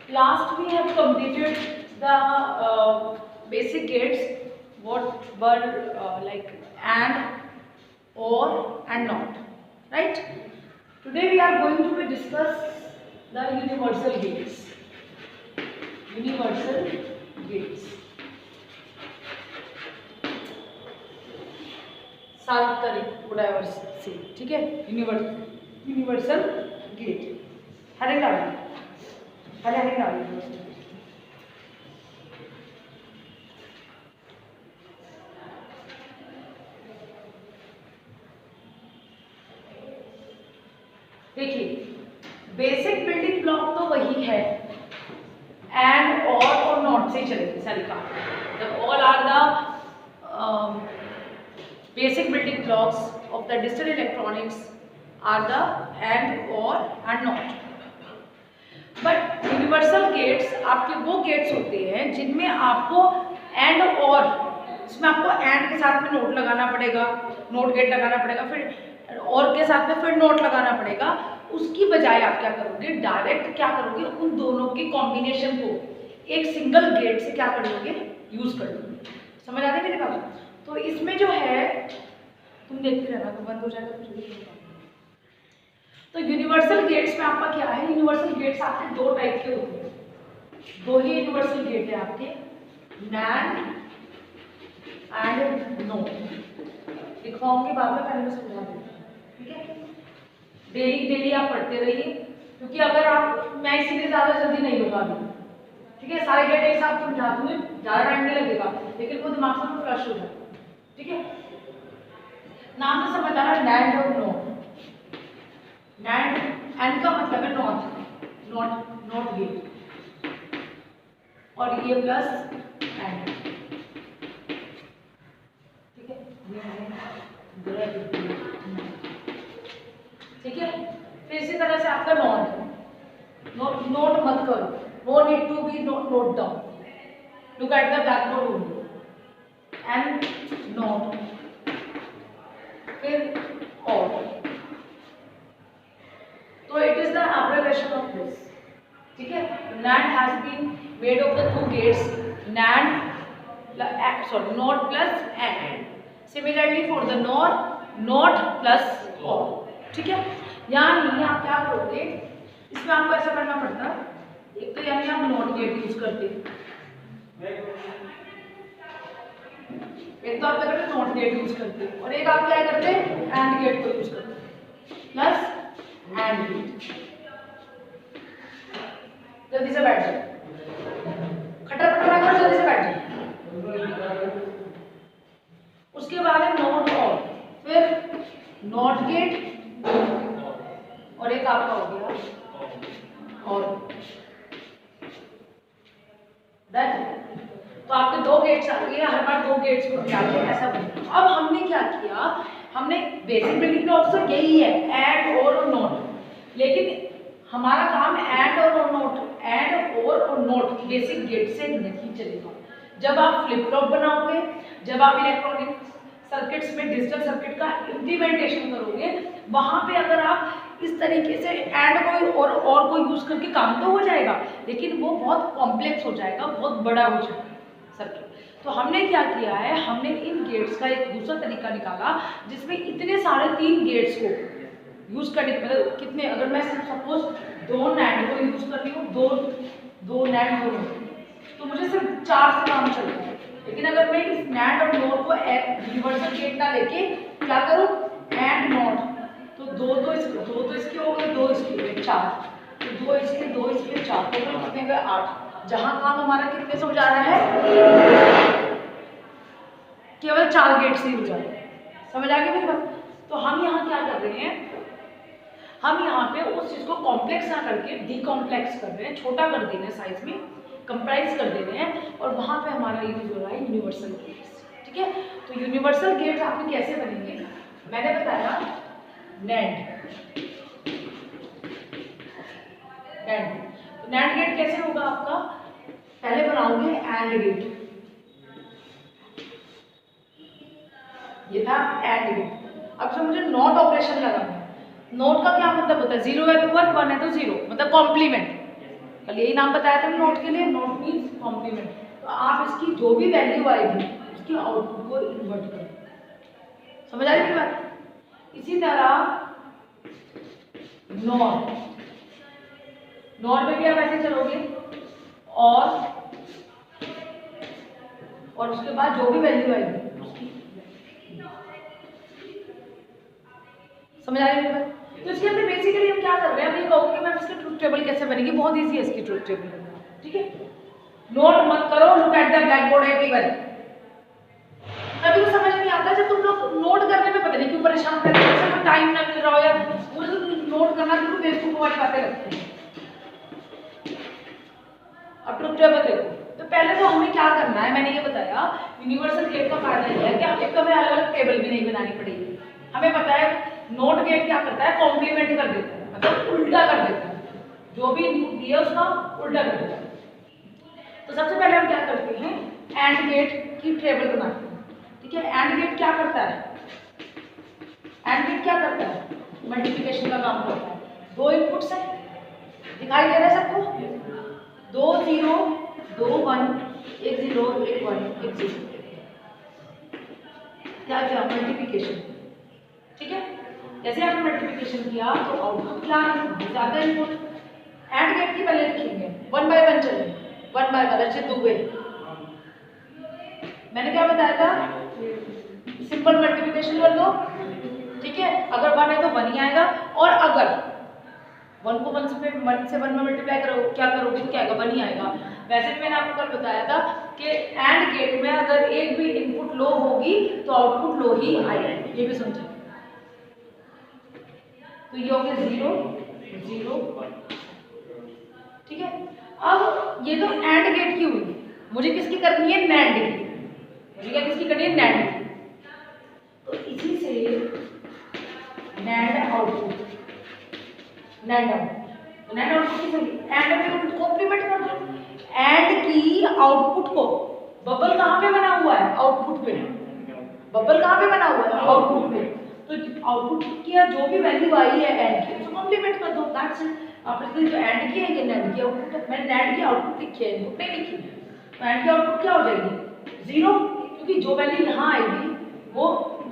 Last we have completed the basic gates, what were like and, or, and not, right? Today we are going to discuss the universal gates. Universal gates. सार्वत्रिक whatever say, ठीक है? Universal gate. Heading डालिए. Heading डालिए. देखिए, basic building block तो वही है, and और नॉट से चलेगी सारी काम. जब all are the basic building blocks of the digital electronics are the and or and not. But universal gates आपके वो गेट्स होते हैं जिनमें आपको एंड और, इसमें आपको एंड के साथ में नोट लगाना पड़ेगा, नोट गेट लगाना पड़ेगा, फिर और के साथ में फिर नोट लगाना पड़ेगा. उसकी बजाय आप क्या करोगे, डायरेक्ट क्या करोगे, उन दोनों के कॉम्बिनेशन को एक सिंगल गेट से क्या कर लोगे, यूज कर लोगे. समझ आ रही है मेरे बात? तो इसमें जो है, तुम देखते रहना, तो बंद हो जाएगा तो. तो यूनिवर्सल गेट्स में आपका क्या है, यूनिवर्सल गेट्स आपके दो टाइप के होते हैं. दो ही यूनिवर्सल गेट है आपके, नैंड एंड नो. लिखवाऊंगी बाद में, पहले मैं समझा दूंगी, ठीक है? डेली आप पढ़ते रहिए, क्योंकि अगर आप, मैं इसीलिए ज़्यादा जल्दी नहीं बता दूँ, ठीक है? सारे गेट एक साथ समझा दूँगी, ज़्यादा टाइम नहीं लगेगा, लेकिन वो दिमाग से फ्लश हो जाए, ठीक है? नाम से समझ आ रहा है, नैंड और नो. नैंड, एंड का मतलब है नॉट गेट, और ये प्लस एंड, ठीक है? ठीक है? फिर इसी तरह से आपका नोट मत करो, no need to be note down, look at the blackboard only. And not, फिर और. तो it is the abbreviation of this, ठीक है? NAND has been made of the two gates, NAND, not plus AND. Similarly for the not plus or, ठीक है? यानी आप क्या करोगे, इसमें आपको ऐसा करना पड़ता, एक तो यानी आप नॉट गेट यूज करते, एक तो आप क्या करते नॉट गेट यूज करते, और एक आप क्या करते एंड गेट को यूज करते, प्लस एंड गेट. जल्दी से बैठ जाओ, खटर पटर ना करो, जल्दी से बैठ जाओ. उसके बाद है नॉट और, फिर नॉट गेट, और एक आपका हो गया और. डन. तो आपके दो गेट्स आ गए, हर बार दो गेट्स को निकाल के ऐसा बना. अब हमने क्या किया, हमने बेसिक बिल्डिंग ब्लॉक्स तो यही है, एंड और नोट, लेकिन हमारा काम एंड और नोट, एंड और नोट बेसिक गेट से नहीं चलेगा. जब आप फ्लिप फ्लॉप बनाओगे, जब आप इलेक्ट्रॉनिक सर्किट्स में डिजिटल सर्किट का इम्प्लीमेंटेशन करोगे, वहां पे अगर आप इस तरीके से एंड को और को यूज करके काम तो हो जाएगा, लेकिन वो बहुत कॉम्प्लेक्स हो जाएगा, बहुत बड़ा हो जाएगा सर्किट. तो हमने क्या किया है, हमने इन गेट्स का एक दूसरा तरीका निकाला जिसमें इतने सारे 3 गेट्स को यूज करने के, मतलब कितने, अगर मैं सपोज 2 नैंड को यूज कर रही हूँ, दो नैंड हो, तो मुझे सिर्फ 4 से काम चलता है. लेकिन अगर मैं इस नैंड और नोट को यूनिवर्सल गेट ना लेके क्या करूँ, एंड नॉट, तो दो इसके हो गए, 2 इसके हो गए, 4, तो 2 इसके 4, तो कितने गए 8. जहां काम हमारा कितने से हो जा रहा है, केवल 4 गेट से ही हो जा रहा है. समझ आ गई मेरी बात? तो हम यहाँ क्या कर रहे हैं, हम यहाँ पे उस चीज को कॉम्प्लेक्स ना करके डीकॉम्प्लेक्स कर रहे हैं, छोटा कर दे रहे हैं, साइज में कंप्राइज कर दे रहे हैं, और वहां पे हमारा यूज हो रहा है यूनिवर्सल गेट्स. ठीक है? तो यूनिवर्सल गेट्स आपके कैसे बनेंगे, मैंने बताया नैंड. नैंड गेट कैसे होगा आपका, पहले बनाओगे एंड गेट, ये था एंड गेट. अब से मुझे नॉट ऑपरेशन लगाना है. नॉट का क्या मतलब होता है, 0 है तो 1, 1 है तो 0, मतलब कॉम्प्लीमेंट. कल यही नाम बताया था नोट के लिए, नोट मीन्स कॉम्प्लीमेंट। तो आप इसकी जो भी वैल्यू आएगी उसकी आउटपुट को इन्वर्ट करो। समझ आ रही है बात? इसी तरह नॉर में भी आप ऐसे चलोगे और उसके बाद जो भी वैल्यू आएगी उसकी। समझ आ रही है बात? तो इसके अंदर बेसिकली हम क्या कर रहे हैं, अब ये कहोगे कि मैम इसकी ट्रुथ टेबल कैसे बनेगी? बहुत इजी है इसकी ट्रुथ टेबल बनना, ठीक है। नोट मत करो, look at the black board everyone. कभी तो समझ नहीं आता जब तुम लोग नोट करने में पता नहीं क्यों परेशान करते हो, जैसे टाइम ना मिल रहा हो या मुझे तो नोट करना बिल्कुल बेवकूफ वाली बातें लगती हैं। अब ट्रुथ टेबल देखो, तो पहले तो हमें क्या करना है, मैंने ये बताया यूनिवर्सल गेट का फायदा ये है कि एक हमें अलग अलग टेबल भी नहीं बनानी पड़ेगी। हमें पता है नोट गेट क्या करता है, कॉम्प्लीमेंट कर देता है, मतलब उल्टा कर देता है, जो भी इनपुट दिया उसका उल्टा कर देता है। तो सबसे पहले हम क्या करते हैं, एंड गेट की टेबल बनाते हैं, ठीक है। एंड गेट क्या करता है, एंड गेट क्या करता है, मल्टीप्लिकेशन का काम करता है। दो इनपुट्स है, दिखाई दे रहा है सबको, 2 0 2 1 1 0 1 1 1 0, क्या किया, मल्टीप्लिकेशन, ठीक है। जैसे आपने मल्टीप्लिकेशन किया तो आउटपुट क्या है, ज्यादा इनपुट। एंड गेट की पहले लिखेंगे 1 बाय 1 चलेंगे, 1 बाय 1 अच्छे 2 वे। मैंने क्या बताया था, सिंपल मल्टीप्लिकेशन कर दो, ठीक है। अगर 1 है तो 1 ही आएगा, और अगर 1 को 1 से 1 में मल्टीप्लाई करो, क्या करोगे तो क्या आएगा, 1 ही आएगा। वैसे भी मैंने आपको कल बताया था कि एंड गेट में अगर एक भी इनपुट लो होगी तो आउटपुट लो ही आएगा, ये भी समझो। तो ये हो गया 0 0, ठीक है। अब ये तो एंड गेट की हुई, मुझे किसकी करनी है, नैंड की। मुझे क्या किसकी करनी है, नैंड की। तो इसी से NAND output, NAND output, NAND output की होगी, एंड में कॉम्प्लीमेंट कर दो। एंड की आउटपुट को, बबल कहाँ पे बना हुआ है, आउटपुट पे। बबल कहाँ पे बना हुआ है, आउटपुट पे। तो आउटपुट की जो भी वैल्यू आई है एंड की, उसको कॉम्प्लीमेंट कर दो, दैट्स इट। आपने जो एंड की है ये नैंड की आउटपुट है, मैंने नैंड की आउटपुट लिखी है, इनपुट नहीं लिखी। तो एंड की आउटपुट क्या हो जाएगी, 0, क्योंकि जो वैल्यू यहाँ आएगी वो,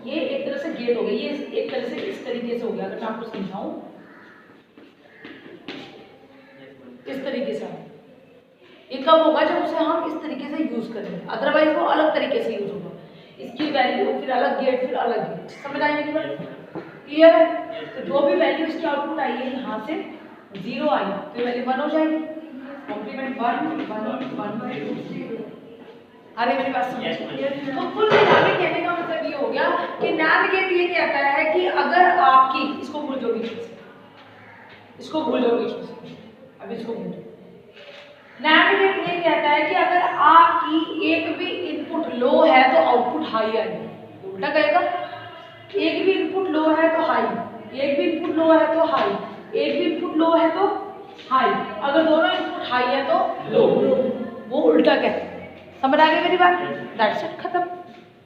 ये एक तरह से गेट हो गया, ये एक तरह से इस तरीके से हो गया। अगर मैं आपको समझाऊं इस तरीके से, ये कब होगा, जब उसे हम इस तरीके से यूज करेंगे, अदरवाइज वो अलग तरीके से यूज होगा। इसकी वैल्यू फिर अलग गेट, फिर अलग गेट। समझ आई मेरी बात, क्लियर है? तो जो भी वैल्यू इसकी आउटपुट आई है, यहाँ से 0 आई तो वैल्यू 1 हो जाएगी, कॉम्प्लीमेंट 1 1 1 2 0। अरे मेरी बात समझ, तो कुल मिला के कहने का मतलब ये हो गया कि नैंड गेट ये कहता है कि अगर आपकी, इसको भूल जाओ बीच में से, इसको भूल जाओ बीच में से, अब इसको भूल जाओ। नैंड गेट ये कहता है कि अगर आपकी एक भी इनपुट लो है तो आउटपुट हाई आएगा, उल्टा कहेगा। एक भी इनपुट लो है तो हाई, एक भी इनपुट लो है तो हाई, एक भी इनपुट लो है तो हाई, अगर दोनों इनपुट हाई है तो लो, वो उल्टा कहता है। समझ आ गई मेरी बात, दैट्स इट, खत्म।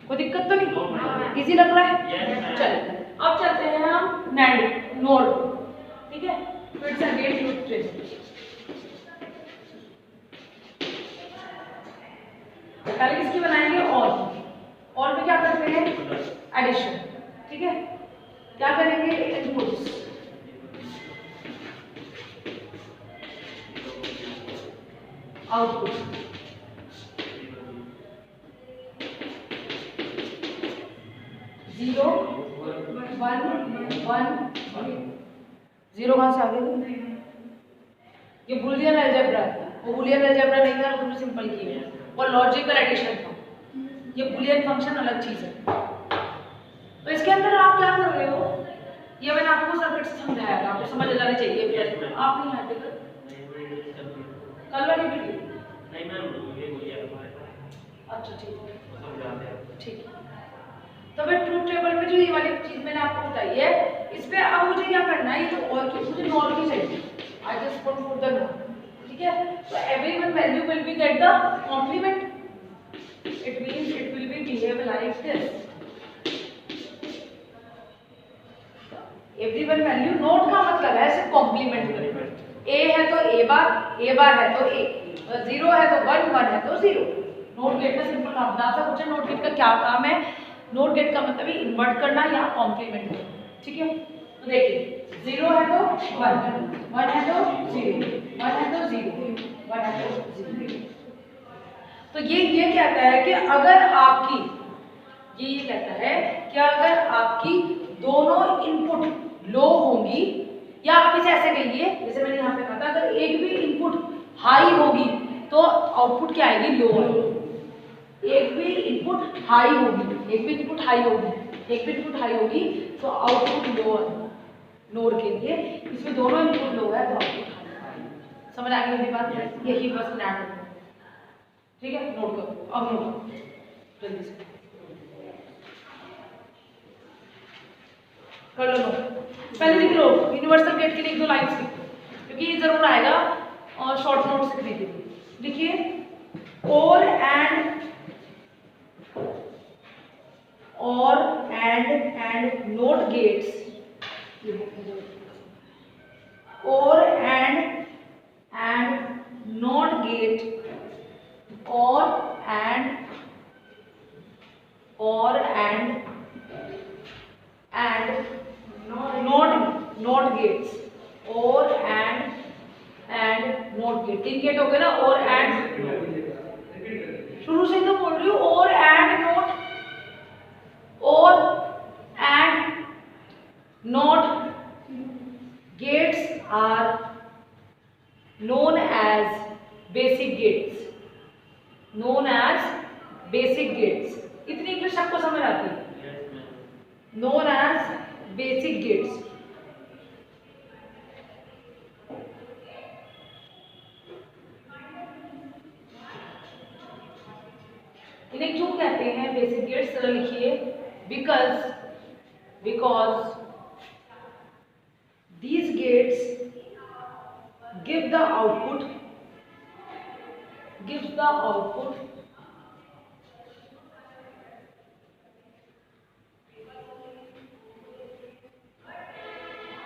कोई दिक्कत तो नहीं, इजी लग रहा है? चलिए अब चलते हैं हम नैंड नोड, ठीक है। फिर से अगेन ट्रुथ टेबल, पहले किसकी बनाएंगे, और में क्या करते हैं, एडिशन, ठीक है। क्या करेंगे, इनपुट्स, आउटपुट, जीरो 1 1 0 कहाँ से आ गए, ये बूलियन अलजेब्रा है, वो बूलियन अलजेब्रा नहीं था, वो सिंपल की है, वो लॉजिकल एडिशन था। ये बूलियन फंक्शन अलग चीज है। तो इसके अंदर आप क्या कर रहे हो, ये मैंने आपको सर्किट से समझाया था, आपको समझ आ जानी चाहिए। आप नहीं आते कल वाली वीडियो, नहीं मैम, अच्छा ठीक है। तो फिर ट्रूथ टेबल में जो ये वाली चीज मैंने आपको बताई है, इस पे अब मुझे क्या करना है, ये तो और की मुझे नॉर की चाहिए, I just put for the nor, ठीक है। तो everyone value will be get the complement, it means it will be behave like this. Everyone value, not का मतलब है सिर्फ कॉम्प्लीमेंट करना, ए है तो ए ए बार है तो ए, 0 है तो 1, 1 है तो 0। नोट गेट का सिंपल काम था। आपसे पूछा नोट गेट का क्या काम है? नोट गेट का मतलब है इन्वर्ट करना या कॉम्प्लीमेंट करना, ठीक है। तो देखिए 0 है तो 1, 1 है तो 0, 1 है तो 0, 1 है तो 0। तो ये कहता है कि अगर आपकी ये कहता है कि अगर आपकी दोनों इनपुट लो होंगी, या आप इसे ऐसे कहिए जैसे मैंने यहाँ पे कहा था, अगर एक भी इनपुट हाई होगी तो आउटपुट क्या आएगी? लो आएगी। एक भी इनपुट हाई होगी, एक भी इनपुट हाई होगी, एक भी इनपुट हाई होगी तो आउटपुट लो आएगा। नोड के लिए इसमें दोनों इनपुट लो है तो आउटपुट हाई आएगा। समझ आ गई मेरी बात? यही बस नैट, ठीक है। नोट करो, अब नोट करो जल्दी से कर लो नोट। पहले लिख लो यूनिवर्सल गेट के लिए 1-2 लाइन्स लिख लो, क्योंकि ये जरूर आएगा और शॉर्ट नोट से लिखिए। लिखिए और एंड नोट गेट्स, और एंड नोट गेट, और एंड नोट गेट्स, और एंड नोट गेट। 3 गेट हो गए ना, और एंड, शुरू से तो बोल रही हूँ और एंड नोट, और and not gates are known as basic gates, known as basic gates। इतनी इंग्लिश आपको समझ आती है? known as basic gates। इन्हें क्यों कहते हैं बेसिक गेट्स? जरा लिखिए, because these gates gives the output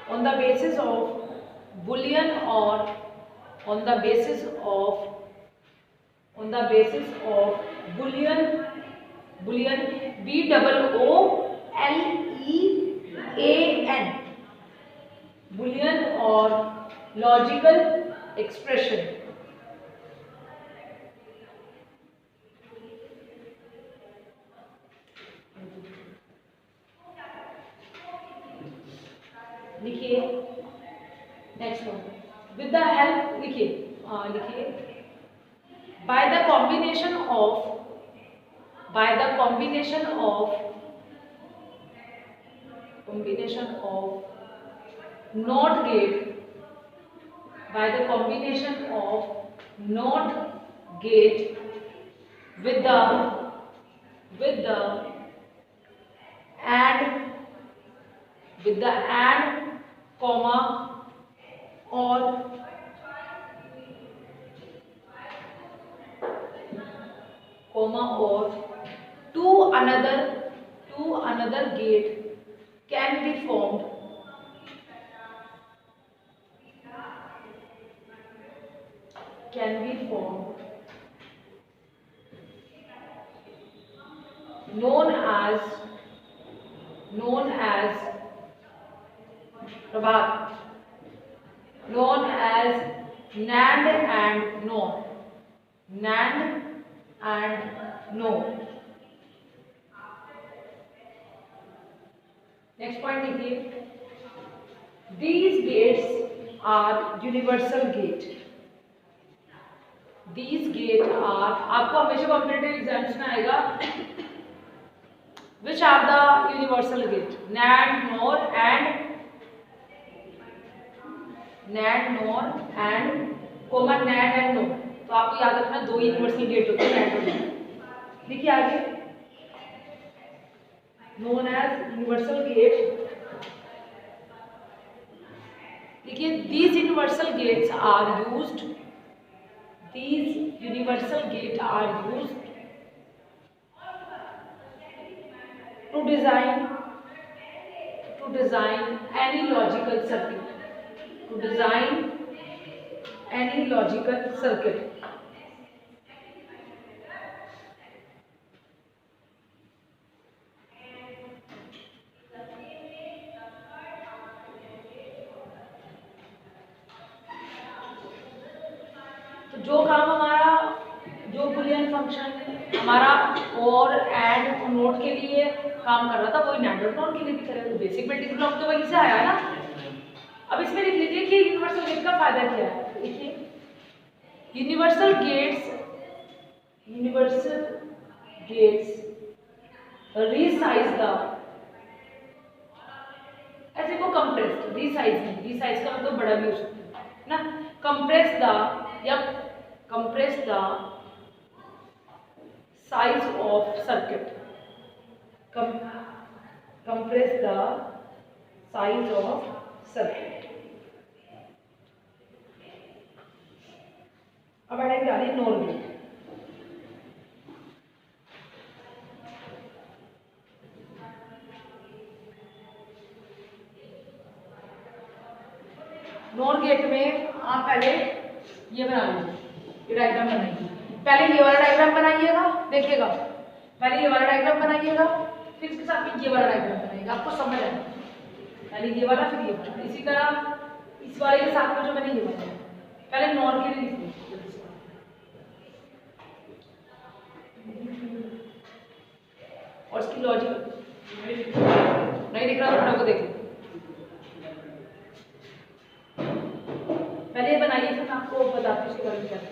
on the basis of boolean, or on the basis of boolean BOOLEAN, boolean or logical expression। लिखिए next one, with the help, लिखिए by the combination of NOT gate, by the combination of NOT gate with the AND comma or two another gate can be formed known as Prabhat, known as NAND and NOR, NAND and NOR। Next point लिखिए, these gates are universal gate। these gate are, आपको हमेशा competitive exams में आएगा which are the universal gate, NAND, NOR and common NAND and NOR। तो आपको याद रखना 2 universal gate होते हैं NAND और NOR। देखिए आगे, known as universal gate, देखिए these universal gates are used to design any logical circuit, any any logical circuit. तो जो काम हमारा जो बुलियन फंक्शन हमारा और एंड और नोट के लिए काम कर रहा था वही नैंड और नॉट के लिए भी करेगा। तो बेसिक बिल्डिंग ब्लॉक तो वहीं से आया है ना। अब इसमें लिख लीजिए कि यूनिवर्सल गेट का फायदा क्या है। देखिए यूनिवर्सल गेट्स रीसाइज द, ऐसे को कंप्रेस, रीसाइज नहीं, रीसाइज का मतलब बड़ा भी हो सकता है ना, कंप्रेस द या compress the size of circuit, compress the size of circuit. अब हेडिंग डाली नोर गेट। नोर गेट में आप पहले ये बना लीजिए, ये डायग्राम बनाइए। पहले ये वाला डायग्राम बनाइएगा, देखिएगा पहले ये वाला डायग्राम बनाइएगा, फिर इसके साथ में ये वाला डायग्राम बनाइएगा, आपको समझ आएगा। पहले ये वाला फिर ये वाला, इसी तरह इस वाले के साथ में जो मैंने ये बनाया पहले नॉर के लिए लिख और इसकी लॉजिक नहीं दिख रहा तो को देखिए। पहले ये बनाइए फिर मैं आपको बताती हूँ उसके बारे में क्या है।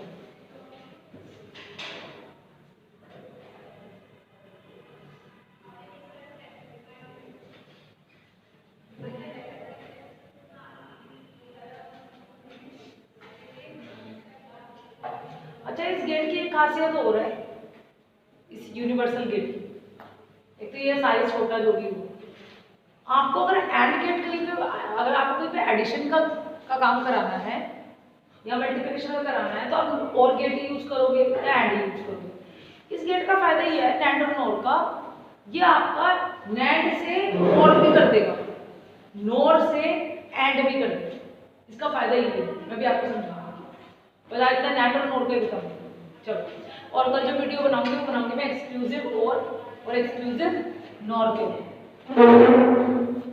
अच्छा इस गेट की एक खासियत और है, इस यूनिवर्सल गेट की। एक तो ये साइज छोटा जो भी हो, आपको अगर एंड गेट कहीं पे अगर आपको कहीं पे एडिशन का काम कराना है या मल्टीप्लिकेशन का कराना है तो आप और गेट ही यूज करोगे या एंड यूज करोगे। इस गेट का फायदा ये है नैंड और नॉर का, ये आपका नैंड से और भी कर देगा, नॉर से एंड भी कर देगा। इसका फायदा ये है, मैं भी आपको समझाऊंगी, बता इतना नैंड और नॉर का भी बताऊंगी। चलो और कल जो वीडियो बनाऊंगी वो बनाऊंगी मैं एक्सक्लूसिव और एक्सक्लूसिव नॉर के ऊपर।